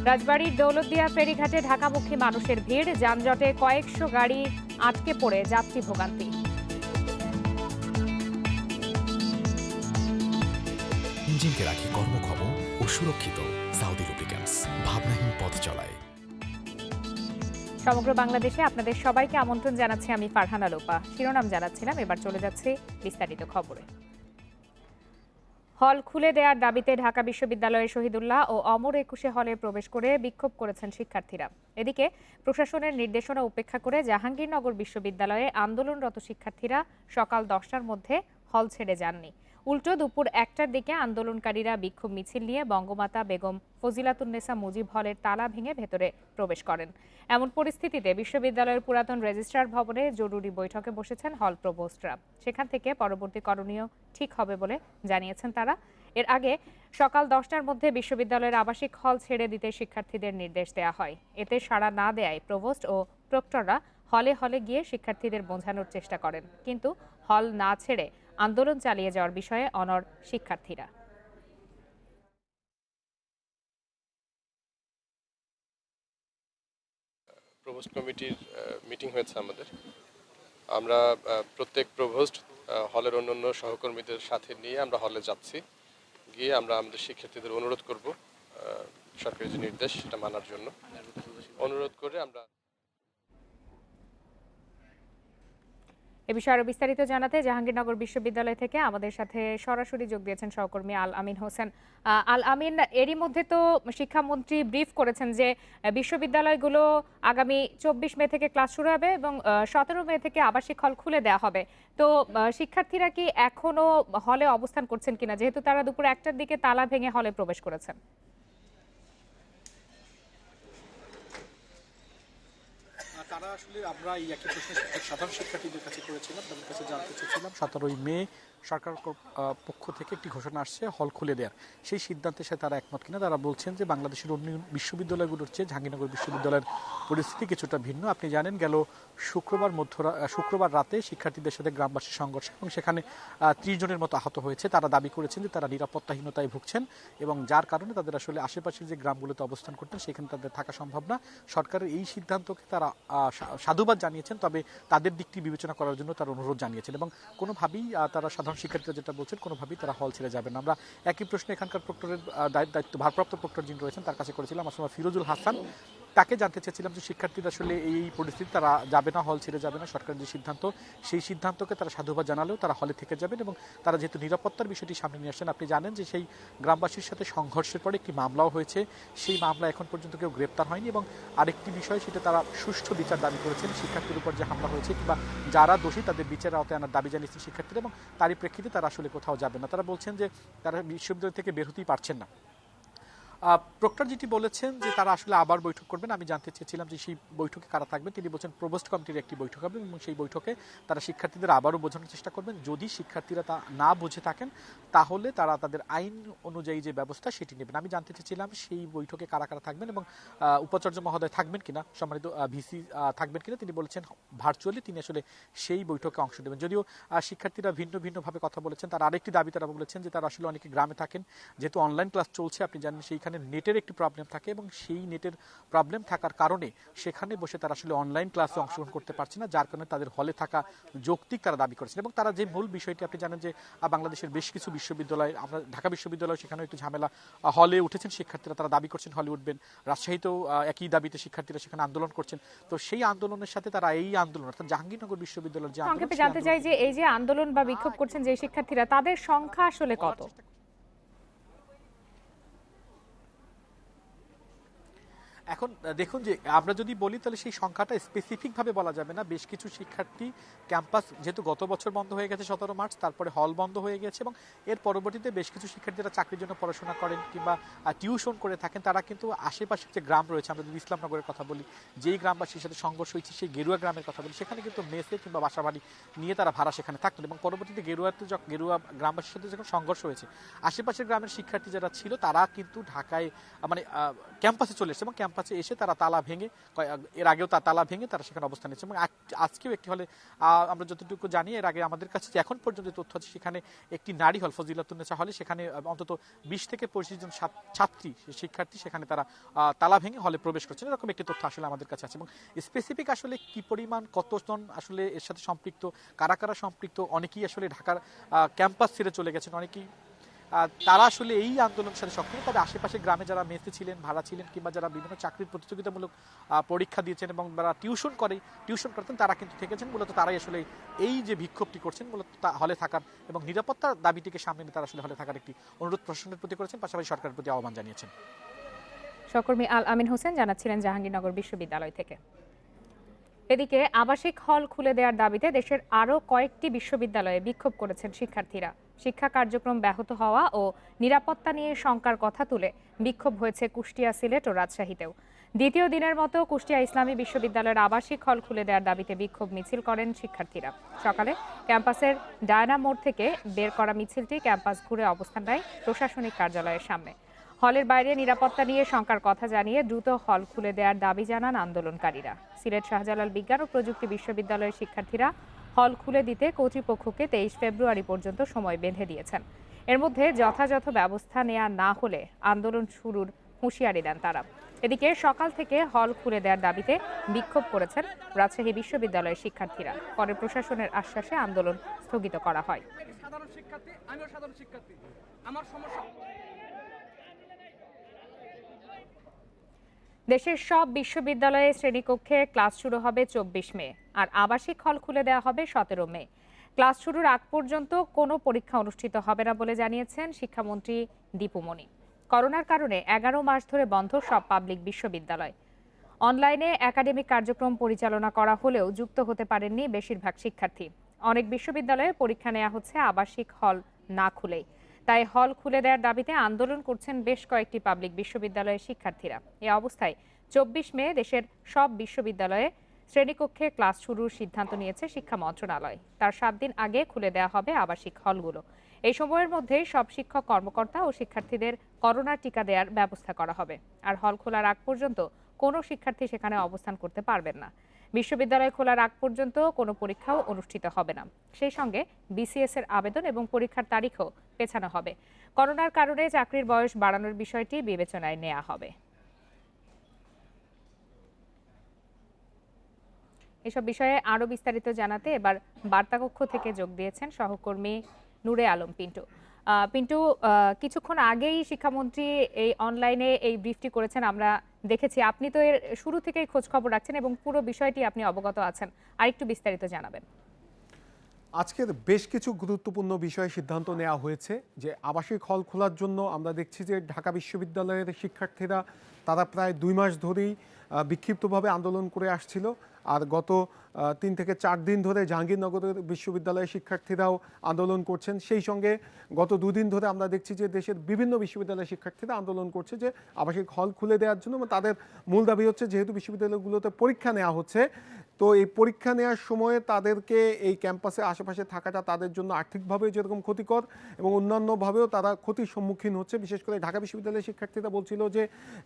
রাজবাড়ীর দৌলতদিয়া ফেরিঘাটে ঢাকামুখী মানুষের ভিড়, যানজটে কয়েকশো গাড়ি আটকে পড়ে যাত্রী ভোগান্তি। ইঞ্জিনকে রাখি কর্মক্ষম ও সুরক্ষিত। সাউদি লুব্রিক্যান্টস, ভাবনাহীন পথ চলায়। সমগ্র বাংলাদেশে আপনাদের সবাইকে আমন্ত্রণ জানাচ্ছি আমি ফারহানা লোপা। শিরোনাম জানাচ্ছিলাম, এবার চলে যাচ্ছে বিস্তারিত খবরে। হল খুলে দেওয়ার দাবিতে ঢাকা বিশ্ববিদ্যালয়ের শহীদুল্লাহ ও অমর একুশে হলে প্রবেশ করে বিক্ষোভ করেছেন শিক্ষার্থীরা। এদিকে প্রশাসনের নির্দেশনা উপেক্ষা করে জাহাঙ্গীরনগর বিশ্ববিদ্যালয়ে আন্দোলনরত শিক্ষার্থীরা সকাল 10টার মধ্যে হল ছেড়ে যাননি। উল্টো দুপুর 1টার দিকে আন্দোলনকারীরা বিক্ষোভ মিছিল নিয়ে বঙ্গমাতা বেগম ফজিলাতুন্নেসা মুজিব হলের তালা ভেঙে ভেতরে প্রবেশ করেন। এমন পরিস্থিতিতে বিশ্ববিদ্যালয়ের পুরাতন রেজিস্ট্রার ভবনে জরুরি বৈঠকে বসেছেন হল প্রভোস্টরা। সেখান থেকে পরবর্তী করণীয় ঠিক হবে বলে জানিয়েছেন তারা। এর আগে সকাল 10টার মধ্যে বিশ্ববিদ্যালয়ের আবাসিক হল ছেড়ে দিতে শিক্ষার্থীদের নির্দেশ দেওয়া হয়। এতে সাড়া না দেয়ায় প্রভোস্ট ও প্রক্টররা হলে হলে গিয়ে শিক্ষার্থীদের বোঝানোর চেষ্টা করেন, কিন্তু হল না ছেড়ে আন্দোলন চালিয়ে যাওয়ার বিষয়ে অনড় শিক্ষার্থীরা। প্রভোস্ট কমিটির মিটিং হয়েছে আমাদের। আমরা প্রত্যেক প্রভোস্ট হলের অন্যান্য সহকর্মীদের সাথে নিয়ে আমরা হলে যাচ্ছি। গিয়ে আমরা আমাদের শিক্ষার্থীদের অনুরোধ করব সরকারি যে নির্দেশ সেটা মানার জন্য অনুরোধ করে আমরা। এ বিষয়ে আরো বিস্তারিত জানাতে জাহাঙ্গীরনগর বিশ্ববিদ্যালয় থেকে আমাদের সাথে সরাসরি যোগ দিয়েছেন সহকর্মী আল আমিন হোসেন। আল আমিন, এরই মধ্যে তো শিক্ষামন্ত্রী ব্রিফ করেছেন যে বিশ্ববিদ্যালয়গুলো আগামী 24 মে থেকে ক্লাস শুরু হবে এবং 17 মে থেকে আবাসিক হল খুলে দেওয়া হবে। তো শিক্ষার্থীরা কি এখনো হলে অবস্থান করছেন কিনা, যেহেতু তারা দুপুর 1টার দিকে তালা ভেঙে হলে প্রবেশ করেছেন? তারা আসলে আমরা এই একই প্রশ্ন সাধারণ শিক্ষার্থীদের কাছে করেছিলাম, তাদের কাছে জানতে চেয়েছিলাম 17 মে সরকার পক্ষ থেকে একটি ঘোষণা আসছে হল খুলে দেওয়ার, সেই সিদ্ধান্তের সাথে তারা একমত কিনা। তারা বলছেন যে বাংলাদেশের অন্য বিশ্ববিদ্যালয়গুলোর চেয়ে জাহাঙ্গীরনগর বিশ্ববিদ্যালয়ের পরিস্থিতি কিছুটা ভিন্ন। আপনি জানেন গেল শুক্রবার রাতে শিক্ষার্থীদের সাথে গ্রামবাসীর সংঘর্ষ এবং সেখানে 30 জনের মতো আহত হয়েছে। তারা দাবি করেছেন যে তারা নিরাপত্তাহীনতায় ভুগছেন এবং যার কারণে তাদের আসলে আশেপাশের যে গ্রামগুলোতে অবস্থান করতেন সেখানে তাদের থাকা সম্ভব না। সরকারের এই সিদ্ধান্তকে তারা সাধুবাদ জানিয়েছেন, তবে তাদের দিকটি বিবেচনা করার জন্য তারা অনুরোধ জানিয়েছেন এবং কোনোভাবেই তারা সাধারণ শিক্ষার্থীরা যেটা বলছেন কোনোভাবেই তারা হল ছেড়ে যাবেন না। আমরা একই প্রশ্ন এখানকার প্রক্টরের দায়িত্ব ভারপ্রাপ্ত প্রক্টর যিনি রয়েছেন তার কাছে করেছিলাম, আসলে ফিরোজুল হাসান। তাকে জানতে চেয়েছিলাম যে শিক্ষার্থীরা আসলে এই পরিস্থিতি তারা যাবে না, হল ছেড়ে যাবে না, সরকারের যে সিদ্ধান্ত সেই সিদ্ধান্তকে তারা সাধুবাদ জানালেও তারা হলে থেকে যাবেন এবং তারা যেহেতু নিরাপত্তার বিষয়টি সামনে নিয়ে আসছেন। আপনি জানেন যে সেই গ্রামবাসীর সাথে সংঘর্ষের পরে একটি মামলাও হয়েছে, সেই মামলা এখন পর্যন্ত কেউ গ্রেপ্তার হয়নি এবং আরেকটি বিষয় সেটা তারা সুষ্ঠু বিচার দাবি করেছেন। শিক্ষার্থীর উপর যে হামলা হয়েছে কিংবা যারা দোষী তাদের বিচারের আওতায় আনার দাবি জানিয়েছেন শিক্ষার্থীরা এবং তারই প্রেক্ষিতে তারা আসলে কোথাও যাবেন না। তারা বলছেন যে তারা বিশ্ববিদ্যালয় থেকে বের হতেই পারছেন না। প্রক্টর যেটি বলেছেন যে তারা আসলে আবার বৈঠক করবেন। আমি জানতে চেয়েছিলাম যে সেই বৈঠকে কারা থাকবেন। তিনি বলছেন প্রভোস্ট কমিটির একটি বৈঠক হবে এবং সেই বৈঠকে তারা শিক্ষার্থীদের আবারও বোঝানোর চেষ্টা করবেন। যদি শিক্ষার্থীরা তা না বুঝে থাকেন তাহলে তারা তাদের আইন অনুযায়ী যে ব্যবস্থা সেটি নেবেন। আমি জানতে চেয়েছিলাম সেই বৈঠকে কারা কারা থাকবেন এবং উপাচার্য মহোদয় থাকবেন কিনা, সম্মানিত ভিসি থাকবেন কিনা। তিনি বলেছেন ভার্চুয়ালি তিনি আসলে সেই বৈঠকে অংশ নেবেন। যদিও শিক্ষার্থীরা ভিন্নভাবে কথা বলেছেন। তার আরেকটি দাবি তারা বলেছেন যে তারা আসলে অনেকে গ্রামে থাকেন, যেহেতু অনলাইন ক্লাস চলছে আপনি জানেন সেইখানে নেটের একটি প্রবলেম থাকে এবং সেই নেটের প্রবলেম থাকার কারণে সেখানে বসে তারা আসলে অনলাইন ক্লাসে অংশগ্রহণ করতে পারছে না, যার কারণে তাদের হলে থাকা যৌক্তিক তারা দাবি করেছেন। এবং তারা যে মূল বিষয়টি আপনি জানেন যে বাংলাদেশের বেশ কিছু বিশ্ববিদ্যালয়, আমরা ঢাকা বিশ্ববিদ্যালয় সেখানে একটু ঝামেলা, হলে উঠেছেন শিক্ষার্থীরা, তারা দাবি করছেন হলে উঠবেন। রাজশাহীতেও একই দাবিতে শিক্ষার্থীরা সেখানে আন্দোলন করছেন। তো সেই আন্দোলনের সাথে তারা এই আন্দোলন অর্থাৎ জাহাঙ্গীরনগর বিশ্ববিদ্যালয়ের যে সংক্ষেপে জানতে চাই যে এই যে আন্দোলন বা বিক্ষোভ করছেন যে শিক্ষার্থীরা, তাদের সংখ্যা আসলে কত? এখন দেখুন যে আমরা যদি বলি তাহলে সেই সংখ্যাটা স্পেসিফিকভাবে বলা যাবে না। বেশ কিছু শিক্ষার্থী ক্যাম্পাস যেহেতু গত বছর বন্ধ হয়ে গেছে 17 মার্চ, তারপরে হল বন্ধ হয়ে গেছে এবং এর পরবর্তীতে বেশ কিছু শিক্ষার্থীরা চাকরির জন্য পড়াশোনা করেন কিংবা টিউশন করে থাকেন, তারা কিন্তু আশেপাশের যে গ্রাম রয়েছে, আমরা যদি ইসলামনগরের কথা বলি, যেই গ্রামবাসীর সাথে সংঘর্ষ হয়েছে সেই গেরুয়া গ্রামের কথা বলি, সেখানে কিন্তু মেসে কিংবা বাসাবাড়ি নিয়ে তারা ভাড়া সেখানে থাকতেন এবং পরবর্তীতে গেরুয়া গ্রামবাসীর সাথে যখন সংঘর্ষ হয়েছে আশেপাশের গ্রামের শিক্ষার্থী যারা ছিল তারা কিন্তু ঢাকায় মানে ক্যাম্পাসে চলে এসেছে এবং ক্যাম্পাসে এসে তারা তালা ভেঙে এর আগেও তালা ভেঙে তারা সেখানে অবস্থান নিচ্ছে এবং আজকেও একটি হলে আমরা যতটুকু জানি এর আগে আমাদের কাছে যে এখন পর্যন্ত তথ্য আছে সেখানে একটি নারী হল ফজিলাতুন্নেসা হলে সেখানে অন্তত 20 থেকে 25 জন ছাত্রী শিক্ষার্থী সেখানে তারা তালা ভেঙে হলে প্রবেশ করছেন, এরকম একটি তথ্য আসলে আমাদের কাছে আছে। এবং স্পেসিফিক আসলে কি পরিমাণ কতজন আসলে এর সাথে সম্পৃক্ত, কারা কারা সম্পৃক্ত, অনেকেই আসলে ঢাকার ক্যাম্পাস ছেড়ে চলে গেছেন, অনেকেই তারা আসলে এই আন্দোলনের সাথে সক্রিয়। তবে আশেপাশে গ্রামে যারা মেসে ছিলেন, ভাড়া ছিলেন, কিংবা যারা বিভিন্ন চাকরির প্রতিযোগিতামূলক পরীক্ষা দিয়েছেন এবং যারা টিউশন করতেন তারা কিন্তু থেকেছেন। মূলত তারাই আসলে এই যে বিক্ষোভটি করছেন মূলত হলে থাকার এবং নিরাপত্তার দাবিটিকে সামনে নিয়ে তারা আসলে হলে থাকার একটি অনুরোধ প্রশাসনের প্রতি করেছেন, পাশাপাশি সরকারের প্রতি আহ্বান জানিয়েছেন। সহকর্মী আল আমিন হোসেন জানাচ্ছিলেন জাহাঙ্গীরনগর বিশ্ববিদ্যালয় থেকে। এদিকে আবাসিক হল খুলে দেওয়ার দাবিতে দেশের আরও কয়েকটি বিশ্ববিদ্যালয়ে বিক্ষোভ করেছেন শিক্ষার্থীরা। শিক্ষা কার্যক্রম ব্যাহত হওয়া ও নিরাপত্তা নিয়ে শঙ্কার কথা তুলে বিক্ষোভ হয়েছে কুষ্টিয়া, সিলেট ও রাজশাহীতেও। দ্বিতীয় দিনের মতো কুষ্টিয়া ইসলামী বিশ্ববিদ্যালয়ের আবাসিক হল খুলে দেওয়ার দাবিতে বিক্ষোভ মিছিল করেন শিক্ষার্থীরা। সকালে ক্যাম্পাসের ডায়না মোড় থেকে বের করা মিছিলটি ক্যাম্পাস ঘুরে অবস্থান নেয় প্রশাসনিক কার্যালয়ের সামনে। হলের বাইরে নিরাপত্তা নিয়ে শঙ্কার কথা জানিয়ে দ্রুত হল খুলে দেওয়ার দাবি জানান আন্দোলনকারীরা। সিলেট শাহজালাল বিজ্ঞান ও প্রযুক্তি বিশ্ববিদ্যালয়ের শিক্ষার্থীরা হল খুলে দিতে কর্তৃপক্ষকে 23 ফেব্রুয়ারি পর্যন্ত সময় বেঁধে দিয়েছেন। এর মধ্যে যথাযথ ব্যবস্থা নেওয়া না হলে আন্দোলন শুরুর হুঁশিয়ারি দেন তারা। এদিকে সকাল থেকে হল খুলে দেওয়ার দাবিতে বিক্ষোভ করেছেন রাজশাহী বিশ্ববিদ্যালয়ের শিক্ষার্থীরা। পরে প্রশাসনের আশ্বাসে আন্দোলন স্থগিত করা হয়। দেশের সব বিশ্ববিদ্যালয়ে শ্রেণীকক্ষে ক্লাস শুরু হবে 24 মে, আর আবাসিক হল খুলে দেওয়া হবে 17 মে। ক্লাস শুরুর আগ পর্যন্ত কোনো পরীক্ষা অনুষ্ঠিত হবে না বলে জানিয়েছেন শিক্ষামন্ত্রী দীপু মনি। করোনার কারণে 11 মাস ধরে বন্ধ সব পাবলিক বিশ্ববিদ্যালয়। অনলাইনে একাডেমিক কার্যক্রম পরিচালনা করা হলেও যুক্ত হতে পারেননি বেশিরভাগ শিক্ষার্থী। অনেক বিশ্ববিদ্যালয়ে পরীক্ষা নেওয়া হচ্ছে আবাসিক হল না খুলেই। তাই হল খুলে দেওয়ার দাবিতে আন্দোলন করছেন বেশ কয়েকটি পাবলিক বিশ্ববিদ্যালয়ের শিক্ষার্থীরা। এ অবস্থায় 24 মে দেশের সব বিশ্ববিদ্যালয়ে শ্রেণীকক্ষে ক্লাস শুরুর সিদ্ধান্ত নিয়েছে শিক্ষা মন্ত্রণালয়। তার 7 দিন আগে খুলে দেওয়া হবে আবাসিক হলগুলো। এই সময়ের মধ্যেই সব শিক্ষক কর্মকর্তা ও শিক্ষার্থীদের করোনা টিকা দেওয়ার ব্যবস্থা করা হবে। আর হল খোলার আগ পর্যন্ত কোনো শিক্ষার্থী সেখানে অবস্থান করতে পারবেন না। বিশ্ববিদ্যালয় খোলার আগ পর্যন্ত কোনো পরীক্ষাও অনুষ্ঠিত হবে না। সেই সঙ্গে বিসিএস এর আবেদন এবং পরীক্ষার তারিখও পেছানো হবে। করোনার কারণে চাকরির বয়স বাড়ানোর বিষয়টি বিবেচনায় নেওয়া হবে। এসব বিষয়ে আরো বিস্তারিত জানাতে এবার বার্তাকক্ষ থেকে যোগ দিয়েছেন সহকর্মী নূরে আলম পিন্টু। পিন্টু, কিছুক্ষণ আগেই শিক্ষামন্ত্রী এই অনলাইনে এই ব্রিফটি করেছেন, আমরা দেখেছি। আপনি তো এর শুরু থেকেই খোঁজ খবর রাখছেন এবং পুরো বিষয়টি আপনি অবগত আছেন, আর একটু বিস্তারিত জানাবেন। আজকের বেশ কিছু গুরুত্বপূর্ণ বিষয়ে সিদ্ধান্ত নেওয়া হয়েছে যে আবাসিক হল খোলার জন্য আমরা দেখছি যে ঢাকা বিশ্ববিদ্যালয়ের শিক্ষার্থীরা তারা প্রায় 2 মাস ধরেই বিক্ষিপ্তভাবে আন্দোলন করে আসছিল। আর গত 3 থেকে 4 দিন ধরে জাহাঙ্গীরনগরের বিশ্ববিদ্যালয়ের শিক্ষার্থীরাও আন্দোলন করছেন। সেই সঙ্গে গত 2 দিন ধরে আমরা দেখছি যে দেশের বিভিন্ন বিশ্ববিদ্যালয়ের শিক্ষার্থীরা আন্দোলন করছে যে আবাসিক হল খুলে দেওয়ার জন্য। তাদের মূল দাবি হচ্ছে যেহেতু বিশ্ববিদ্যালয়গুলোতে পরীক্ষা নেওয়া হচ্ছে, তো এই পরীক্ষা নেওয়ার সময় তাদেরকে এই ক্যাম্পাসে আশেপাশে থাকাটা তাদের জন্য আর্থিকভাবে যেরকম ক্ষতিকর এবং অন্যান্যভাবেও তারা ক্ষতির সম্মুখীন হচ্ছে। বিশেষ করে ঢাকা বিশ্ববিদ্যালয়ের শিক্ষার্থীরা বলছিল যে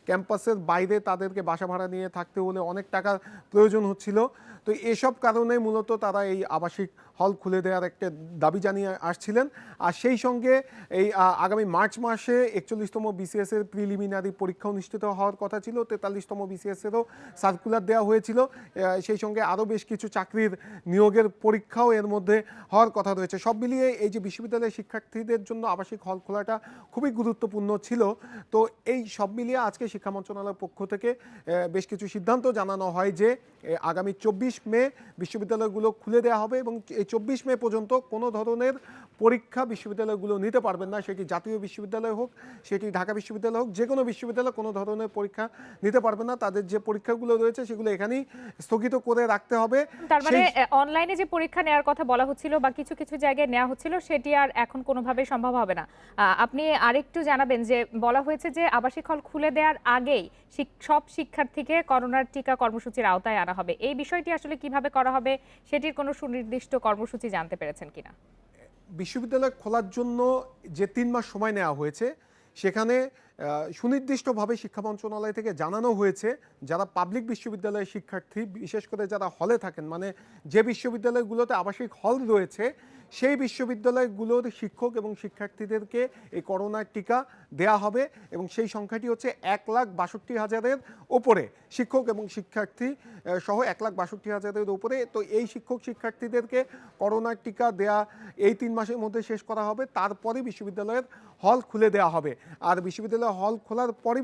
ক্যাম্পাসের বাইরে তাদেরকে বাসা ভাড়া নিয়ে থাকতে হলে অনেক টাকার প্রয়োজন হচ্ছিল। তো এসব কারণে মূলত তারা এই আবাসিক হল খুলে দেওয়ার একটা দাবি জানিয়ে আসছিলেন। আর সেই সঙ্গে এই আগামী মার্চ মাসে 41তম বিসিএস এর প্রিলিমিনারি পরীক্ষা অনুষ্ঠিত হওয়ার কথা ছিল। 43তম বিসিএস এরও সার্কুলার দেওয়া হয়েছিল। সেই সঙ্গে আরও বেশ কিছু চাকরির নিয়োগের পরীক্ষাও এর মধ্যে হওয়ার কথা রয়েছে। সব মিলিয়ে এই যে বিশ্ববিদ্যালয়ের শিক্ষার্থীদের জন্য আবাসিক হল খোলাটা খুবই গুরুত্বপূর্ণ ছিল। তো এই সব মিলিয়ে আজকে শিক্ষা মন্ত্রণালয়ের পক্ষ থেকে বেশ কিছু সিদ্ধান্ত জানানো হয় যে আগামী 24 মে বিশ্ববিদ্যালয়গুলো খুলে দেওয়া হবে এবং এই 24 মে পর্যন্ত কোনো ধরনের পরীক্ষা বিশ্ববিদ্যালয়গুলো নিতে পারবেন না। সেটি জাতীয় বিশ্ববিদ্যালয় হোক, সেটি ঢাকা বিশ্ববিদ্যালয় হোক, যে কোনো বিশ্ববিদ্যালয় কোনো ধরনের পরীক্ষা নিতে পারবে না। তাদের যে পরীক্ষাগুলো রয়েছে সেগুলো এখানেই স্থগিত করে রাখতে হবে। তার মানে অনলাইনে যে পরীক্ষা নেওয়ার কথা বলা হচ্ছিল বা কিছু কিছু জায়গায় নেওয়া হচ্ছিল সেটি আর এখন কোনোভাবেই সম্ভব হবে না। আপনি আরেকটু জানাবেন যে বলা হয়েছে যে আবাসিক হল খুলে দেওয়ার আগেই সব শিক্ষার্থীকে করোনার টিকা কর্মসূচির আওতায় আনা হবে। এই বিষয়টি আসলে কিভাবে করা হবে সেটির কোনো সুনির্দিষ্ট কর্মসূচি জানতে পেরেছেন কিনা? বিশ্ববিদ্যালয় খোলার জন্য যে 3 মাস সময় নেওয়া হয়েছে সেখানে সুনির্দিষ্টভাবে শিক্ষা মন্ত্রণালয় থেকে জানানো হয়েছে যারা পাবলিক বিশ্ববিদ্যালয়ের শিক্ষার্থী, বিশেষ করে যারা হলে থাকেন, মানে যে বিশ্ববিদ্যালয়গুলোতে আবাসিক হল রয়েছে সেই বিশ্ববিদ্যালয়গুলোর শিক্ষক এবং শিক্ষার্থীদেরকে এই করোনার টিকা দেয়া হবে এবং সেই সংখ্যাটি হচ্ছে 1,62,000-এর ওপরে শিক্ষক এবং শিক্ষার্থী সহ 1,62,000-এর ওপরে। তো এই শিক্ষক শিক্ষার্থীদেরকে করোনার টিকা দেয়া এই 3 মাসের মধ্যে শেষ করা হবে, তারপরে বিশ্ববিদ্যালয়ের হল খুলে দেওয়া হবে। আর বিশ্ববিদ্যালয় হল খোলার পরে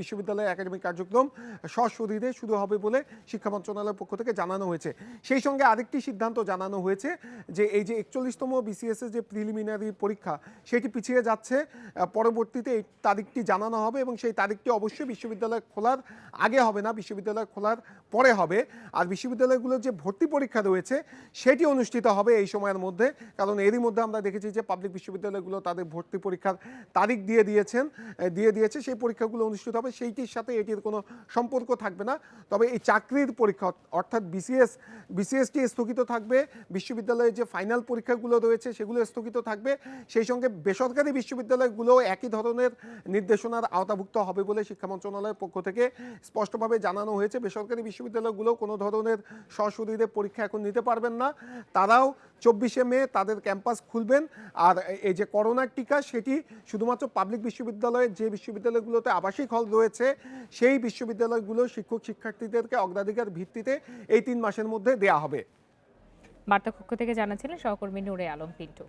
বিশ্ববিদ্যালয়ের একাডেমিক কার্যক্রম সশরীরে শুরু হবে বলে শিক্ষা মন্ত্রণালয়ের পক্ষ থেকে জানানো হয়েছে। সেই সঙ্গে আরেকটি সিদ্ধান্ত জানানো হয়েছে যে এই যে 41তম বিসিএসের যে প্রিলিমিনারি পরীক্ষা সেটি পিছিয়ে যাচ্ছে, পরবর্তীতে এই তারিখটি জানানো হবে এবং সেই তারিখটি অবশ্যই বিশ্ববিদ্যালয় খোলার আগে হবে না, বিশ্ববিদ্যালয় খোলার পরে হবে। আর বিশ্ববিদ্যালয়গুলোর যে ভর্তি পরীক্ষা রয়েছে সেটি অনুষ্ঠিত হবে এই সময়ের মধ্যে, কারণ এরই মধ্যে আমরা দেখেছি যে পাবলিক বিশ্ববিদ্যালয়গুলো তাদের ভর্তি পরীক্ষার তারিখ দিয়ে দিয়েছে, সেই পরীক্ষাগুলো অনুষ্ঠিত হবে, সেইটির সাথে এটির কোনো সম্পর্ক থাকবে না। তবে এই চাকরির পরীক্ষা অর্থাৎ বিসিএসটি স্থগিত থাকবে, বিশ্ববিদ্যালয়ের যে ফাইনাল পরীক্ষাগুলো রয়েছে সেগুলো স্থগিত থাকবে। সেই সঙ্গে বেসরকারি বিশ্ববিদ্যালয়গুলো একই ধরনের নির্দেশনার আওতাভুক্ত হবে বলে শিক্ষা মন্ত্রণালয়ের পক্ষ থেকে স্পষ্টভাবে জানানো হয়েছে। বেসরকারি বিশ্ববিদ্যালয়গুলো কোনো ধরনের সশরীরে পরীক্ষা এখন নিতে পারবেন না, তারাও 24শে মে তাদের ক্যাম্পাস খুলবেন। আর এই যে করোনার টিকা সেটি শুধুমাত্র পাবলিক বিশ্ববিদ্যালয়ের যে বিশ্ববিদ্যালয়গুলোতে আবাসিক হল রয়েছে সেই বিশ্ববিদ্যালয়গুলো শিক্ষক শিক্ষার্থীদেরকে অগ্রাধিকার ভিত্তিতে এই 3 মাসের মধ্যে দেয়া হবে। বার্তা কক্ষ থেকে জানাচ্ছিলেন সহকর্মী নূরে আলম পিন্টু।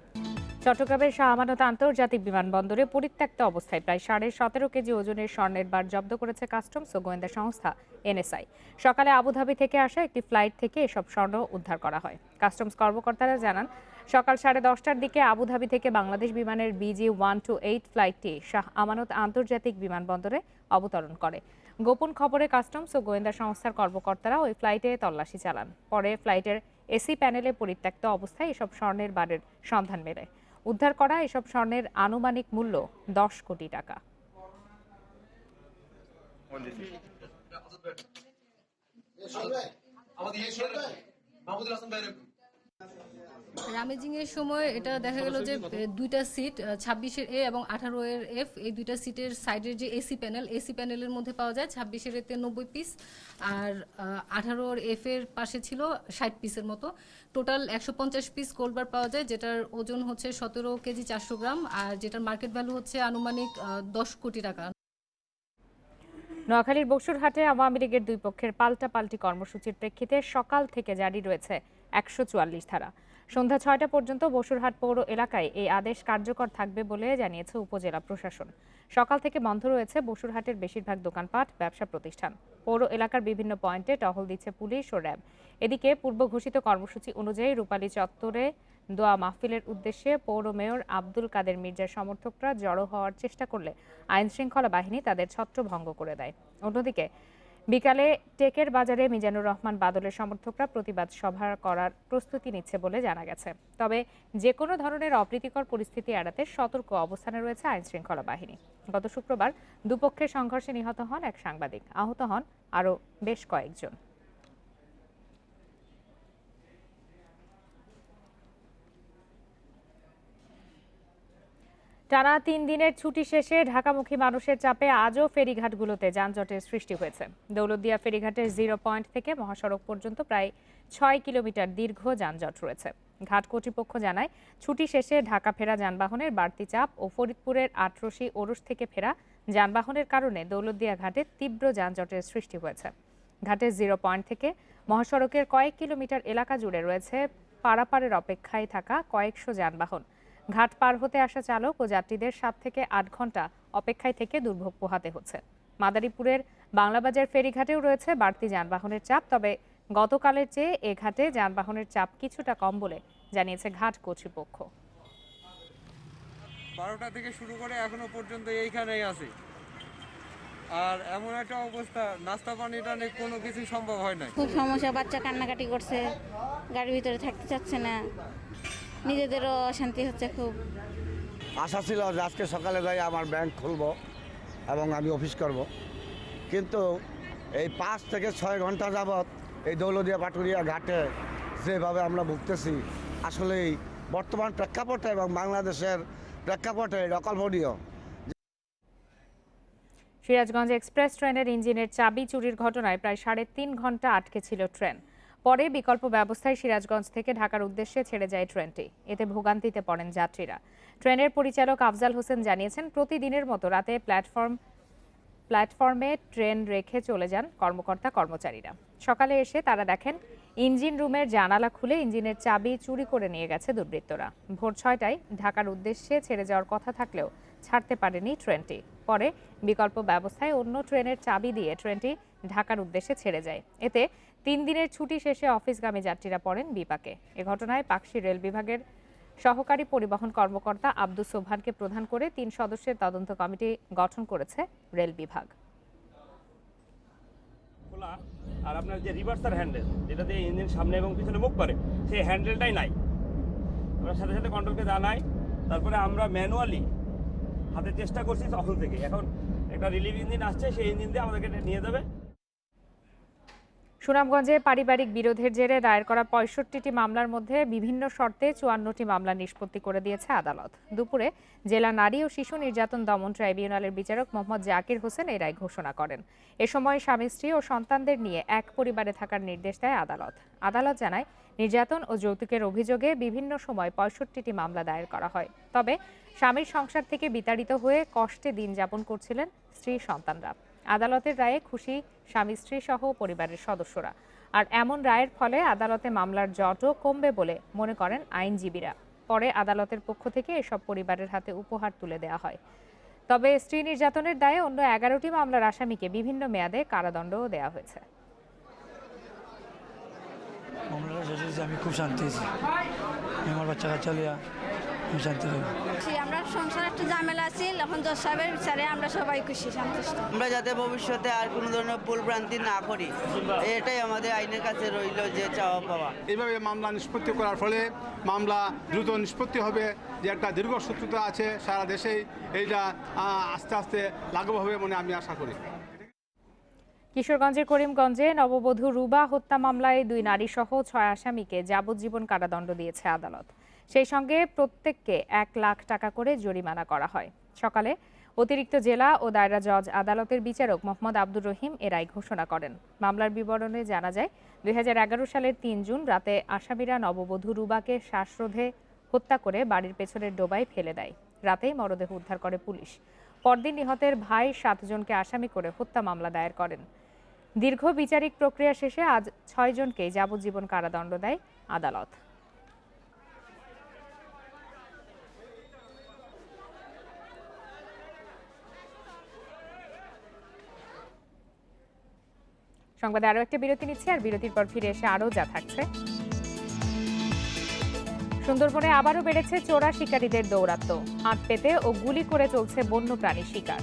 চট্টগ্রামের শাহ আমানত আন্তর্জাতিক বিমানবন্দরে পরিত্যক্ত অবস্থায় প্রায় 17.5 কেজি ওজনের স্বর্ণের বার জব্দ করেছে কাস্টমস ও গোয়েন্দা সংস্থা এনএসআই। সকালে আবুধাবি থেকে আসা একটি ফ্লাইট থেকে এসব স্বর্ণ উদ্ধার করা হয়। কাস্টমস কর্মকর্তারা জানান, সকাল 10:30টার দিকে আবুধাবি থেকে বাংলাদেশ বিমানের BG-128 ফ্লাইটটি শাহ আমানত আন্তর্জাতিক বিমানবন্দরে অবতরণ করে। গোপন খবরে কাস্টমস ও গোয়েন্দা সংস্থার কর্মকর্তারা ওই ফ্লাইটে তল্লাশি চালান। পরে ফ্লাইটের এসি প্যানেলে পরিত্যক্ত অবস্থায় এসব স্বর্ণের বারের সন্ধান মেলে। উদ্ধার করা এসব স্বর্ণের আনুমানিক মূল্য 10 কোটি টাকা। রামেজিং এর সময় এটা দেখা গেল যে দুইটা সিট 26-এর A এবং 18-এর F, এই দুইটা সিটের সাইডের যে এসি প্যানেলের মধ্যে পাওয়া যায় 26-এর এতে 90 পিস আর 18-এর F এর পাশে ছিল 60 পিসের মতো। টোটাল 150 পিস গোল্ড বার পাওয়া যায়, যেটার ওজন হচ্ছে 17 কেজি 400 গ্রাম আর যেটার মার্কেট ভ্যালু হচ্ছে আনুমানিক 10 কোটি টাকা। নোয়াখালীর বসুরহাটে আওয়ামী লীগের দুই পক্ষের পাল্টাপাল্টি কর্মসূচির প্রেক্ষিতে সকাল থেকে জারি রয়েছে 144 ধারা। সন্ধ্যা 6টা পর্যন্ত বসুরহাট পৌর এলাকায় এই আদেশ কার্যকর থাকবে বলে জানিয়েছে উপজেলা প্রশাসন। সকাল থেকে বন্ধ রয়েছে বসুরহাটের বেশিরভাগ দোকানপাট, ব্যবসা প্রতিষ্ঠান। পৌর এলাকার বিভিন্ন পয়েন্টে টহল দিচ্ছে পুলিশ ও র্যাব। এদিকে পূর্ব ঘোষিত কর্মসূচি অনুযায়ী রূপালী চত্বরে দোয়া মাহফিলের উদ্দেশ্যে পৌর মেয়র আব্দুল কাদের মির্জার সমর্থকরা জড়ো হওয়ার চেষ্টা করলে আইনশৃঙ্খলা বাহিনী তাদের ছত্রভঙ্গ করে দেয়। অন্যদিকে বিকালে টেকের বাজারে মিজানুর রহমান বাদলের সমর্থকরা প্রতিবাদ সভা করার প্রস্তুতি নিচ্ছে বলে জানা গেছে। তবে যে কোনো ধরনের অপ্রীতিকর পরিস্থিতি এড়াতে সতর্ক অবস্থানে রয়েছে আইনশৃঙ্খলা বাহিনী। গত শুক্রবার দুপক্ষের সংঘর্ষে নিহত হন এক সাংবাদিক, আহত হন আরও বেশ কয়েকজন। টানা 3 দিনের ছুটি শেষে ঢাকামুখী মানুষের চাপে আজও ফেরিঘাটগুলোতে যানজটের সৃষ্টি হয়েছে। দৌলতদিয়া ফেরিঘাটের 0 পয়েন্ট থেকে মহাসড়ক পর্যন্ত প্রায় 6 কিলোমিটার দীর্ঘ যানজট রয়েছে। ঘাট কর্তৃপক্ষ জানায়, ছুটি শেষে ঢাকা ফেরা যানবাহনের বাড়তি চাপ ও ফরিদপুরের আটরশি ওরস থেকে ফেরা যানবাহনের কারণে দৌলতদিয়া ঘাটে তীব্র যানজটের সৃষ্টি হয়েছে। ঘাটের 0 পয়েন্ট থেকে মহাসড়কের কয়েক কিলোমিটার এলাকা জুড়ে রয়েছে পারাপারের অপেক্ষায় থাকা কয়েকশো যানবাহন। ঘাট পার হতে আসা চালক ও যাত্রীদের 7 থেকে 8 ঘন্টা অপেক্ষায় থেকে দুর্ভোগ পোহাতে হচ্ছে। মাদারীপুরের বাংলাবাজার ফেরিঘাটেও রয়েছে বাড়তি যানবাহনের চাপ, তবে গতকালের চেয়ে এ ঘাটে যানবাহনের চাপ কিছুটা কম বলে জানিয়েছে ঘাট কর্তৃপক্ষ। 12টা থেকে শুরু করে এখনো পর্যন্ত এইখানেই আছে, আর এমন একটা অবস্থা নাস্তা পানি টানে কোনো কিছু সম্ভব হয় না। খুব সমস্যা, বাচ্চা কান্নাকাটি করছে, গাড়ির ভিতরে থাকতে চাচ্ছে না, নিজেদেরও অশান্তি হচ্ছে খুব। আশা ছিল যে আজকে সকালে যাই আমার ব্যাংক খুলব এবং আমি অফিস করব, কিন্তু এই 5 থেকে 6 ঘন্টা যাবৎ এই দৌলতদিয়া পাটুরিয়া ঘাটে যেভাবে আমরা ভুগতেছি, আসলেই বর্তমান প্রেক্ষাপটে এবং বাংলাদেশের প্রেক্ষাপটে অকল্পনীয়। সিরাজগঞ্জ এক্সপ্রেস ট্রেনের ইঞ্জিনের চাবি চুরির ঘটনায় প্রায় 3.5 ঘন্টা আটকে ছিল ট্রেন। পরে বিকল্প ব্যবস্থায় সিরাজগঞ্জ থেকে ঢাকার উদ্দেশ্যে ছেড়ে যায় ট্রেনটি। এতে ভোগান্তিতে পড়েন যাত্রীরা। ট্রেনের পরিচালক আফজাল হোসেন জানিয়েছেন, প্রতিদিনের মতো রাতে প্ল্যাটফর্মে ট্রেন রেখে চলে যান কর্মকর্তা কর্মচারীরা। সকালে এসে তারা দেখেন ইঞ্জিন রুমের জানালা খুলে ইঞ্জিনের চাবি চুরি করে নিয়ে গেছে দুর্বৃত্তরা। ভোর 6টায় ঢাকার উদ্দেশ্যে ছেড়ে যাওয়ার কথা থাকলেও ছাড়তে পারেনি ট্রেনটি। পরে বিকল্প ব্যবস্থায় অন্য ট্রেনের চাবি দিয়ে ট্রেনটি ঢাকার উদ্দেশ্যে ছেড়ে যায়। এতে 3 দিনের ছুটি শেষে অফিসগামী যাত্রীরা পড়েন বিপাকে। এ ঘটনায় পাকশী রেল বিভাগের সহকারী পরিবহন কর্মকর্তা আব্দুস সোবহানকে প্রধান করে 3 সদস্যের তদন্ত কমিটি গঠন করেছে রেল বিভাগ। আর আপনার যে রিভার্সার হ্যান্ডেল, যেটা দিয়ে ইঞ্জিন সামনে এবং পিছনে মুভ করে, সেই হ্যান্ডেলটাই নাই। আমরা সাথে সাথে কন্ট্রোলকে জানাই, তারপরে আমরা ম্যানুয়ালি হাতে চেষ্টা করছি তখন থেকে। এখন একটা রিলিফ ইঞ্জিন আসছে, সেই ইঞ্জিন দিয়ে আমাদেরকে নিয়ে যাবে। সুনামগঞ্জে পারিবারিক বিরোধের জেরে দায়ের করা 65টি মামলার মধ্যে বিভিন্ন শর্তে 54টি মামলা নিষ্পত্তি করে দিয়েছে আদালত। দুপুরে জেলা নারী ও শিশু নির্যাতন দমন ট্রাইব্যুনালের বিচারক মোহাম্মদ জাকির হোসেন এই রায় ঘোষণা করেন। এ সময় স্বামী স্ত্রী ও সন্তানদের নিয়ে এক পরিবারে থাকার নির্দেশ দেয় আদালত। আদালত জানায়, নির্যাতন ও যৌতুকের অভিযোগে বিভিন্ন সময় 65টি মামলা দায়ের করা হয়। তবে স্বামীর সংসার থেকে বিতাড়িত হয়ে কষ্টে দিন যাপন করছিলেন স্ত্রী সন্তানরা। আদালতের রায়ে খুশি স্বামী স্ত্রী সহ পরিবারের সদস্যরা। আর এমন রায়ের ফলে আদালতে মামলার জটও কমবে বলে মনে করেন আইনজীবীরা। পরে আদালতের পক্ষ থেকে এসব পরিবারের হাতে উপহার তুলে দেওয়া হয়। তবে স্ত্রী নির্যাতনের দায়ে অন্য 11টি মামলার আসামিকে বিভিন্ন মেয়াদে কারাদণ্ডও দেওয়া হয়েছে। মামলাটা শেষ হয়েছে, আমি খুব শান্তি হয়েছি। আমার বাচ্চা কাচ্চা লিয়া আমি শান্তি পাই। আমরা সংসার একটা ঝামেলা আছে, এখন জজ সাহেবের বিচারে আমরা সবাই খুশি সন্তুষ্ট। আমরা যাতে ভবিষ্যতে আর কোনো ধরনের ভুলভ্রান্তি না করি, এটাই আমাদের আইনের কাছে রইল যে চাওয়া পাওয়া। এইভাবে মামলা নিষ্পত্তি করার ফলে মামলা দ্রুত নিষ্পত্তি হবে। যে একটা দীর্ঘসূত্রতা আছে সারা দেশেই, এইটা আস্তে আস্তে লাগু হবে বলে আমি আশা করি। কিশোরগঞ্জের করিমগঞ্জে নববধূ রুবা হত্যা মামলায় 2 নারী সহ 6 আসামিকে যাবজ্জীবন কারাদণ্ড দিয়েছে আদালত। সেই সঙ্গে প্রত্যেককে 1 লাখ টাকা করে জরিমানা করা হয়। সকালে অতিরিক্ত জেলা ও দায়রা জজ আদালতের বিচারক মোহাম্মদ আব্দুর রহিম এ রায় ঘোষণা করেন। মামলার বিবরণে জানা যায়, 2011 সালের 3 জুন রাতে আসামিরা নববধূ রুবাকে শ্বাসরোধে হত্যা করে বাড়ির পেছনের ডোবায় ফেলে দেয়। রাতেই মরদেহ উদ্ধার করে পুলিশ। পরদিন নিহতের ভাই 7 জনকে আসামি করে হত্যা মামলা দায়ের করেন। দীর্ঘ বিচারিক প্রক্রিয়া শেষে আজ 6 জনকে যাবজ্জীবন কারাদণ্ড দেয় আদালত। সংবাদে আরও একটা বিরতি নিচ্ছে, আর বিরতির পর ফিরে এসে আরও যা থাকছে। সুন্দরবনে আবারও বেড়েছে চোরা শিকারীদের দৌরাত্ম্য। হাত পেতে ও গুলি করে চলছে বন্যপ্রাণী শিকার।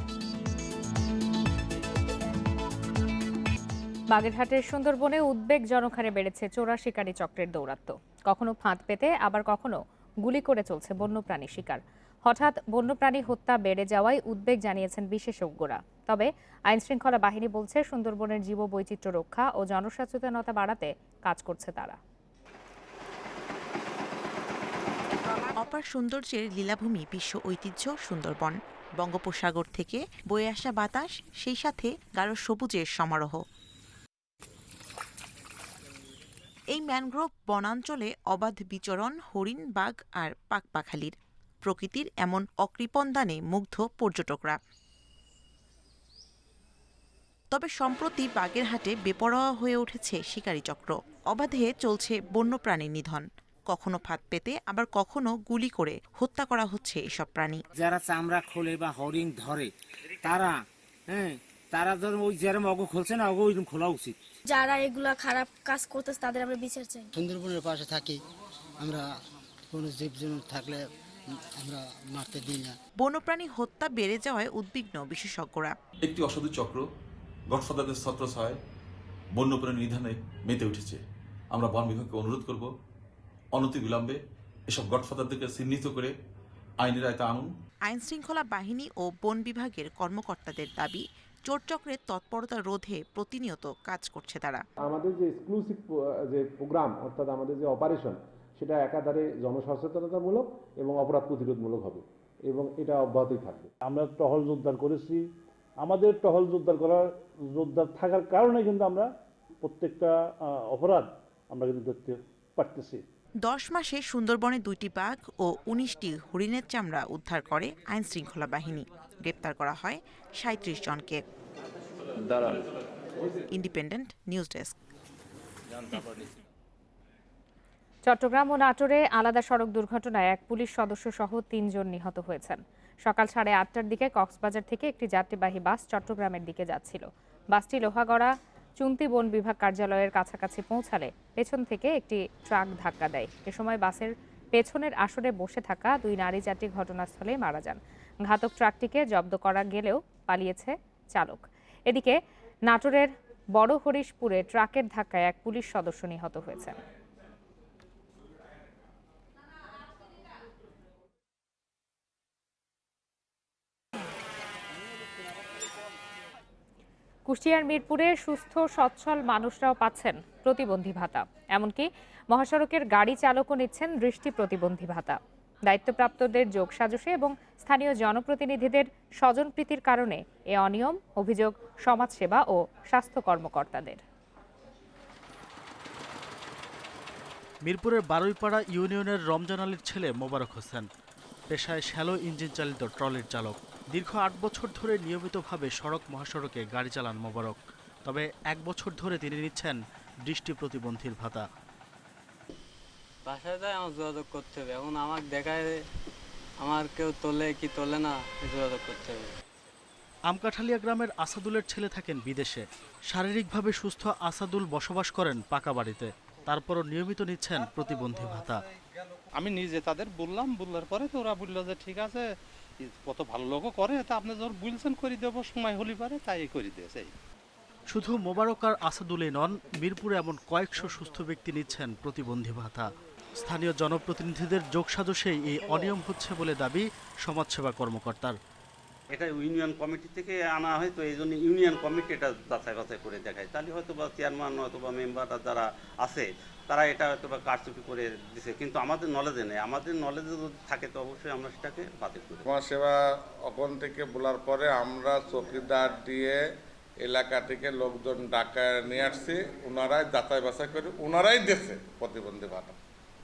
বাগেরহাটের সুন্দরবনে উদ্বেগজনক হারে বেড়েছে চোরা শিকারী চক্রের দৌরাত্ম্য। কখনো ফাঁদ পেতে, আবার কখনো গুলি করে চলছে বন্যপ্রাণী শিকার। হঠাৎ বন্যপ্রাণী হত্যা বেড়ে যাওয়ায় উদ্বেগ জানিয়েছেন বিশেষজ্ঞরা। তবে আইনশৃঙ্খলা বাহিনী বলছে, সুন্দরবনের জীববৈচিত্র্য রক্ষা ও জনসচেতনতা বাড়াতে কাজ করছে তারা। অপার সৌন্দর্যের লীলাভূমি বিশ্ব ঐতিহ্য সুন্দরবন। বঙ্গোপসাগর থেকে বয়ে আসা বাতাস, সেই সাথে গাঢ় সবুজের সমারোহ। এই ম্যানগ্রোভ বনাঞ্চলে অবাধ বিচরণ হরিণ, বাঘ আর পাখপাখালির। প্রকৃতির এমন অকৃপণদানে মুগ্ধ পর্যটকরা। তবে সম্প্রতি বাগেরহাটে বেপরোয়া হয়ে উঠেছে শিকারী চক্র। অবাধে চলছে বন্যপ্রাণী নিধন। কখনো ফাঁদ পেতে, আবার কখনো গুলি করে হত্যা করা হচ্ছে এসব প্রাণী। যারা চামড়া খোলে বা হরিণ ধরে, তারা ধর ওই যেরকম অগো খুলছে না, অগো ওইরকম খোলা উচিত। যারা এগুলা খারাপ কাজ করতেছে তাদের আমরা বিচার চাই। সুন্দরবনের পাশে থাকি আমরা, কোনো জীবজন্তু থাকলে আমরা মারতে দিই না। বন্যপ্রাণী হত্যা বেড়ে যাওয়ায় উদ্বিগ্ন বিশেষজ্ঞরা। একটি অসাধু চক্র গডফাদারদের ছত্রছায়ায় বন্যপ্রাণী নিধনে মেতে উঠেছে। আমরা বন বিভাগকে অনুরোধ করব, অনতিবিলম্বে এসব গডফাদারদেরকে চিহ্নিত করে আইনের আয়তা আনুন। আইন শৃঙ্খলা বাহিনী ও বন বিভাগের কর্মকর্তাদের দাবি, চোর চক্রের তৎপরতা রোধে প্রতিনিয়ত কাজ করছে তারা। আমাদের যে এক্সক্লুসিভ যে প্রোগ্রাম, অর্থাৎ আমাদের যে অপারেশন, সেটা একাধারে জনসচেতনতামূলক এবং অপরাধ প্রতিরোধমূলক হবে এবং এটা অব্যাহতই থাকবে। আমরা টহল জোরদার করেছি, আমাদের টহল জোরদার থাকার কারণে কিন্তু আমরা প্রত্যেকটা অপরাধ আমরা কিন্তু দেখতে পারতেছি। 10 মাসে সুন্দরবনে 2টি বাঘ ও 19টি হরিণের চামড়া উদ্ধার করে আইন শৃঙ্খলা বাহিনী। গ্রেপ্তার করা হয় 37 জনকে। Independent news desk. চট্টগ্রাম ও নাটোরে আলাদা সড়ক দুর্ঘটনায় এক পুলিশ সদস্য সহ 3 জন নিহত হয়েছেন। সকাল 8:30টার দিকে কক্সবাজার থেকে একটি যাত্রীবাহী বাস চট্টগ্রামের দিকে যাচ্ছিল। বাসটি লোহাগড়া চুন্তি বন বিভাগ কার্যালয়ের কাছাকাছি পৌঁছালে পেছন থেকে একটি ট্রাক ধাক্কা দেয়। এ সময় বাসের পেছনের আসনে বসে থাকা 2 নারী যাত্রী ঘটনাস্থলে মারা যান। ঘাতক ট্রাকটিকে জব্দ করা গেলেও পালিয়েছে চালক। এদিকে নাটোরের বড় হরিশপুরে ট্রাকের ধাক্কায় এক পুলিশ সদস্য নিহত হয়েছেন। কুষ্টিয়ার মিরপুরে সুস্থ সচ্ছল মানুষরাও পাচ্ছেন প্রতিবন্ধী ভাতা। এমনকি মহাসড়কের গাড়ি চালকও নিচ্ছেন দৃষ্টি প্রতিবন্ধী ভাতা। দায়িত্বপ্রাপ্তদের যোগসাজশে এবং স্থানীয় জনপ্রতিনিধিদের স্বজনপ্রীতির কারণে এ অনিয়ম অভিযোগ সমাজসেবা ও স্বাস্থ্য কর্মকর্তাদের। মিরপুরের বারুইপাড়া ইউনিয়নের রমজান আলীর ছেলে মোবারক হোসেন পেশায় শ্যালো ইঞ্জিন চালিত ট্রলির চালক। দীর্ঘ 8 বছর ধরে নিয়মিতভাবে সড়ক মহাসড়কে গাড়ি চালান মোবারক। তবে 1 বছর ধরে তিনি নিচ্ছেন দৃষ্টি প্রতিবন্ধীর ভাতা। বাসায় যায় আমার যোগাযোগ করতে হবে। এখন আমাকে দেখায় আমার কেউ তোলে কি তোলে না যোগাযোগ করতে হবে। আমকাঠালিয়া গ্রামের আসাদুলের ছেলে থাকেন বিদেশে। শারীরিকভাবে সুস্থ আসাদুল বসবাস করেন পাকা বাড়িতে। তারপরও নিয়মিত নিচ্ছেন প্রতিবন্ধী ভাতা। আমি নিজে তাদের বললার পরে তো ওরা বললো যে ঠিক আছে, কত ভালো লোকও করে, তা আপনি যখন বলছেন করে দেবো, সময় হলি পারে তাই করে দিয়েছে। শুধু মোবারক আর আসাদুলে নন, মিরপুরে এমন কয়েকশো সুস্থ ব্যক্তি নিচ্ছেন প্রতিবন্ধী ভাতা। স্থানীয় জনপ্রতিনিধিদের যোগসাজশেই এই অনিয়ম হচ্ছে বলে দাবি সমাজসেবা কর্মকর্তার। এটা ইউনিয়ন কমিটি থেকে আনা হয়, তো এই জন্য ইউনিয়ন কমিটি এটা যাচাই বাছাই করে দেখায়। তাহলে হয়তো বা চেয়ারম্যান অথবা মেম্বাররা যারা আছে তারা এটা হয়তো বা কারচুপি করে দিছে, কিন্তু আমাদের নলেজে নেই। আমাদের নলেজে যদি থাকে তো অবশ্যই আমরা সেটাকে বাতিল করি। সমাজসেবা ওখান থেকে বলার পরে আমরা চৌকিদার দিয়ে এলাকা থেকে লোকজন ডাকায় নিয়ে আসছি, ওনারাই যাচাই বাছাই করে ওনারাই দিয়েছে প্রতিবন্ধী ভাতা।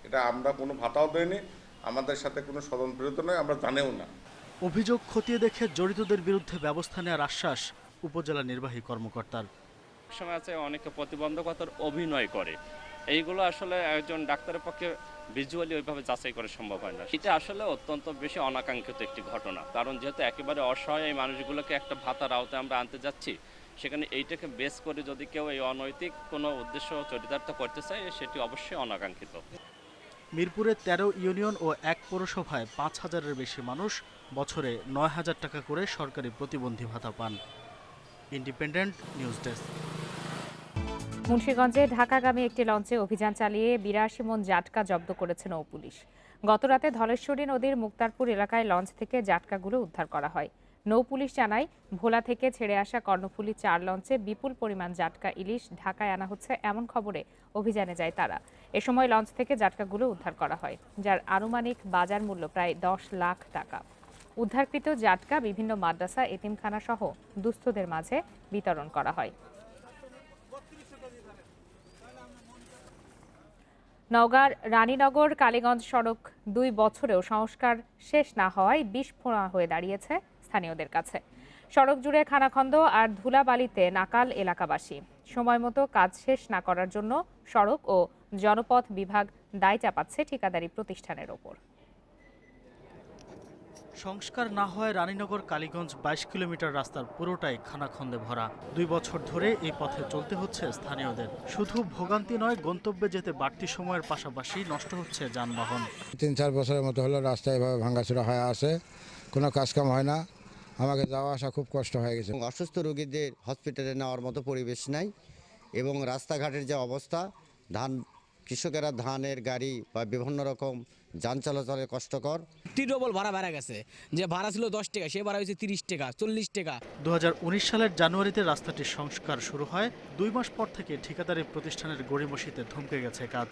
এটা আমরা কোনো ভাতাও দেয়নি, আমাদের সাথে কোনো স্বজনপ্রীত নয়, আমরা জানিও না। অভিযোগ খতিয়ে দেখে জড়িতদের বিরুদ্ধে ব্যবস্থা নেওয়ার আশ্বাস উপজেলা নির্বাহী কর্মকর্তার। সময় আছে অনেকে প্রতিবন্ধকতার অভিনয় করে, এইগুলো আসলে একজন ডাক্তারের পক্ষে ভিজুয়ালি ওইভাবে যাচাই করা সম্ভব হয় না। এটা আসলে অত্যন্ত বেশি অনাকাঙ্ক্ষিত একটি ঘটনা, কারণ যেহেতু একেবারে অসহায় এই মানুষগুলোকে একটা ভাতার আওতায় আমরা আনতে যাচ্ছি, সেখানে এইটাকে বেস করে যদি কেউ এই অনৈতিক কোনো উদ্দেশ্য চরিতার্থ করতে চায়, সেটি অবশ্যই অনাকাঙ্ক্ষিত। মিরপুরে 13 ইউনিয়ন ও 1 পৌরসভায় 5,000-এর বেশি মানুষ বছরে 9,000 টাকা করে সরকারি প্রতিবন্ধী ভাতা পান। Independent news desk. মুন্সিগঞ্জে ঢাকাগামী একটি লঞ্চে অভিযান চালিয়ে 82 মণ জাটকা জব্দ করেছে নৌপুলিশ। গতরাতে ধলেশ্বরী নদীর মুক্তারপুর এলাকায় লঞ্চ থেকে জাটকাগুলো উদ্ধার করা হয়। নৌপুলিশ জানায়, ভোলা থেকে ছেড়ে আসা কর্ণফুলী 4 লঞ্চে বিপুল পরিমাণ জাটকা ইলিশ ঢাকায় আনা হচ্ছে এমন খবরে অভিযানে যায় তারা। এ সময় লঞ্চ থেকে জাটকাগুলো উদ্ধার করা হয়, যার আনুমানিক বাজার মূল্য প্রায় 10 লাখ টাকা। উদ্ধারকৃত জাটকা বিভিন্ন মাদ্রাসা, এতিমখানা সহ দুস্থদের মাঝে বিতরণ করা হয়। নওগাঁর রানীনগর কালীগঞ্জ সড়ক 2 বছরেও সংস্কার শেষ না হওয়ায় বিস্ফোরণ হয়ে দাঁড়িয়েছে স্থানীয়দের কাছে। সড়ক জুড়ে খানাখন্দ আর ধুলাবালিতে নাকাল এলাকাবাসী। সময় মতো কাজ শেষ না করার জন্য সড়ক ও জনপথ বিভাগ দায় চাপাচ্ছে ঠিকাদারি প্রতিষ্ঠানের ওপর। সংস্কার না হয় রানীনগর কালীগঞ্জ 22 কিলোমিটার রাস্তার পুরোটাই খানাখন্দে ভরা। 2 বছর ধরে এই পথে চলতে হচ্ছে স্থানীয়দের। শুধু ভোগান্তি নয়, গন্তব্যে যেতে বাড়তি সময়ের পাশাপাশি নষ্ট হচ্ছে যানবাহন। 3-4 বছরের মতো হলো রাস্তা এভাবে ভাঙাচোরা হয়ে আছে, কোনো কাজকাম হয় না। আমাকে যাওয়া আসা খুব কষ্ট হয়ে গেছে। অসুস্থ রোগীদের হসপিটালে নেওয়ার মতো পরিবেশ নাই, এবং রাস্তাঘাটের যে অবস্থা, কৃষকেরা ধানের গাড়ি বা বিভিন্ন রকম যান চলাচলে কষ্টকর। ডবল ভাড়া বেড়ে গেছে, যে ভাড়া ছিল 10 টাকা সে ভাড়া হয়েছে 30 টাকা, 40 টাকা। 2019 সালের জানুয়ারিতে রাস্তাটির সংস্কার শুরু হয়। 2 মাস পর থেকে ঠিকাদারি প্রতিষ্ঠানের গড়িমসিতে থমকে গেছে কাজ।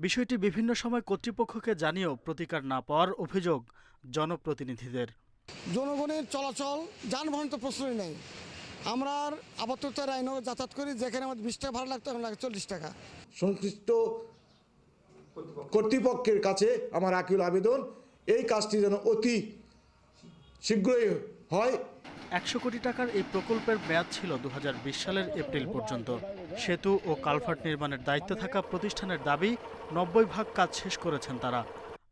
বিষয়টি বিভিন্ন সময় কর্তৃপক্ষকে জানিয়েও প্রতিকার না পাওয়ার অভিযোগ জনপ্রতিনিধিদের। জনগণের চলাচল, যানবাহন তো প্রশ্রয় নেই, আমরা আপাতত রায়নগর যাতায়াত করি, যেখানে আমাদের 20 টাকা ভাড়া লাগতো এখন লাগে 40 টাকা। সংশ্লিষ্ট কর্তৃপক্ষের কাছে আমার আকুল আবেদন, এই কাজটি যেন অতি শীঘ্রই হয়। 100 কোটি টাকার এই প্রকল্পের মেয়াদ ছিল 2020 সালের এপ্রিল পর্যন্ত। সেতু ও কালভার্ট নির্মাণের দায়িত্বে থাকা প্রতিষ্ঠানের দাবি 90% কাজ শেষ করেছেন তারা,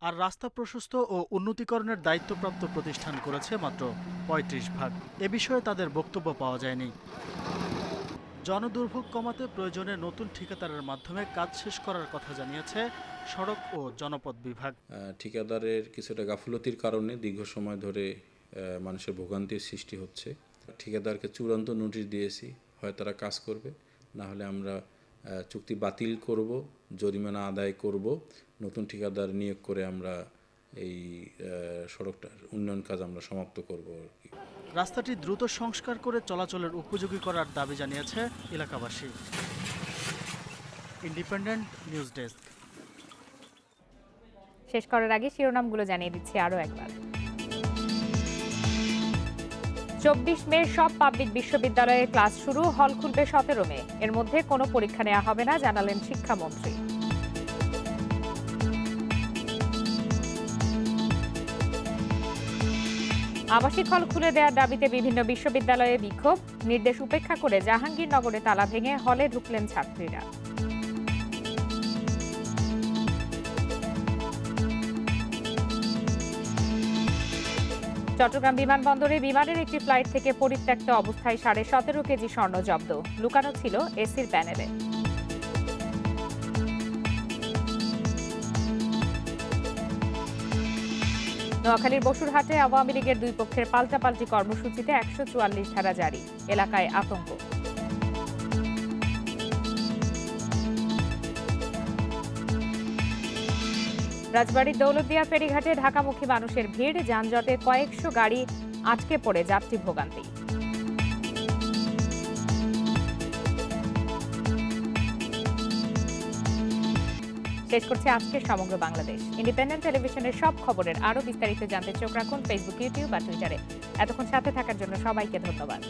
আর রাস্তা প্রশস্ত ও উন্নতিকরণের দায়িত্বপ্রাপ্ত প্রতিষ্ঠান করেছে মাত্র 35%। এ বিষয়ে তাদের বক্তব্য পাওয়া যায়নি। জনদুর্ভোগ কমাতে প্রয়োজনে নতুন ঠিকাদারের মাধ্যমে কাজ শেষ করার কথা জানিয়েছে সড়ক ও জনপথ বিভাগ। ঠিকাদারের কিছুটা গাফিলতির কারণে দীর্ঘ সময় ধরে মানুষের ভোগান্তির সৃষ্টি হচ্ছে। ঠিকাদারকে চূড়ান্ত নোটিশ দিয়েছি, হয় তারা কাজ করবে, না হলে আমরা চুক্তি বাতিল করব, জরিমানা আদায় করব, নতুন ঠিকাদার নিয়োগ করে আমরা এই সড়কটার উন্নয়ন কাজ আমরা সমাপ্ত করব। রাস্তাটি দ্রুত সংস্কার করে চলাচলের উপযোগী করার দাবি জানিয়েছে এলাকাবাসী। Independent news desk. শেষ করার আগে শিরোনামগুলো জানিয়ে দিচ্ছি আরও একবার। 24 মে সব পাবলিক বিশ্ববিদ্যালয়ে ক্লাস শুরু, হল খুলবে 17 মে। এর মধ্যে কোনো পরীক্ষা নেওয়া হবে না, জানালেন শিক্ষামন্ত্রী। আবাসিক হল খুলে দেওয়ার দাবিতে বিভিন্ন বিশ্ববিদ্যালয়ে বিক্ষোভ, নির্দেশ উপেক্ষা করে জাহাঙ্গীরনগরে তালা ভেঙে হলে ঢুকলেন ছাত্রীরা। চট্টগ্রাম বিমানবন্দরে বিমানের একটি ফ্লাইট থেকে পরিত্যক্ত অবস্থায় 17.5 কেজি স্বর্ণ জব্দ, লুকানো ছিল এসির প্যানেলে। নোয়াখালীর বসুরহাটে আওয়ামী লীগের দুই পক্ষের পাল্টাপাল্টি কর্মসূচিতে 144 ধারা জারি, এলাকায় আতঙ্ক। রাজবাড়ীর দৌলতদিয়া ফেরিঘাটে ঢাকামুখী মানুষের ভিড়, যানজটে কয়েকশো গাড়ি আটকে পড়ে যাত্রী ভোগান্তি। শেষ করছে আজকের সমগ্র বাংলাদেশ। ইন্ডিপেন্ডেন্ট টেলিভিশনের সব খবরের আরও বিস্তারিত জানতে চোখ রাখুন ফেসবুক, ইউটিউব বা টুইটারে। এতক্ষণ সাথে থাকার জন্য সবাইকে ধন্যবাদ।